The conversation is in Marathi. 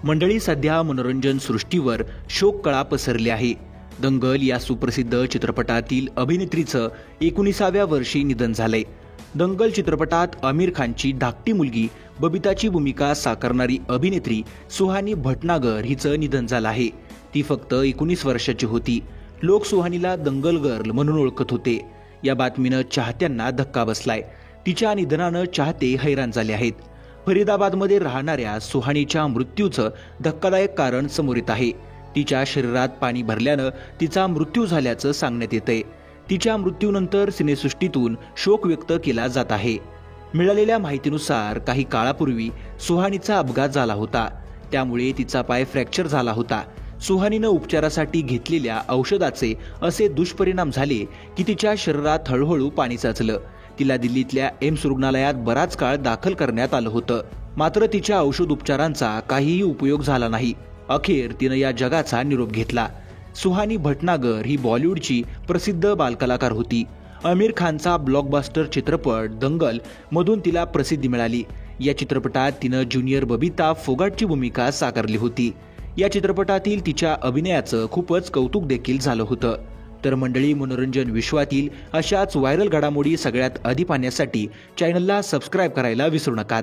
मंडळी, सध्या मनोरंजन सृष्टीवर शोककळा पसरली आहे. दंगल या सुप्रसिद्ध चित्रपटातील अभिनेत्रीचं 19व्या वर्षी निधन झालंय. दंगल चित्रपटात आमिर खानची धाकटी मुलगी बबिताची भूमिका साकारणारी अभिनेत्री सुहानी भटनागर हिचं निधन झालं आहे. ती फक्त 19 वर्षाची होती. लोक सुहानीला दंगल गर्ल म्हणून ओळखत होते. या बातमीनं चाहत्यांना धक्का बसलाय. तिच्या निधनानं चाहते हैराण झाले आहेत. फरीदाबादमध्ये राहणाऱ्या सुहानीच्या मृत्यूचं धक्कादायक कारण समोर येत आहे. तिच्या शरीरात पाणी भरल्यानं तिचा मृत्यू झाल्याचं सांगण्यात येतंय. तिच्या मृत्यूनंतर सिनेसृष्टीतून शोक व्यक्त केला जात आहे. मिळालेल्या माहितीनुसार काही काळापूर्वी सुहानीचा अपघात झाला होता. त्यामुळे तिचा पाय फ्रॅक्चर झाला होता. सुहानीनं उपचारासाठी घेतलेल्या औषधाचे असे दुष्परिणाम झाले की तिच्या शरीरात हळूहळू पाणी साचलं. तिला दिल्लीतल्या एम्स रुग्णालयात बराच काळ दाखल करण्यात आलं होतं. मात्र तिच्या औषध उपचारांचा काहीही उपयोग झाला नाही. अखेर तिनं या जगाचा निरोप घेतला. सुहानी भटनागर ही बॉलिवूडची प्रसिद्ध बालकलाकार होती. आमिर खानचा ब्लॉकबस्टर चित्रपट दंगल मधून तिला प्रसिद्धी मिळाली. या चित्रपटात तिनं ज्युनियर बबिता फोगाटची भूमिका साकारली होती. या चित्रपटातील तिच्या अभिनयाचं खूपच कौतुक देखील झालं होतं. तर मंडळी, मनोरंजन विश्वातील अशाच व्हायरल घडामोडी सगळ्यात आधी पाहण्यासाठी चॅनलला सबस्क्राईब करायला विसरू नका.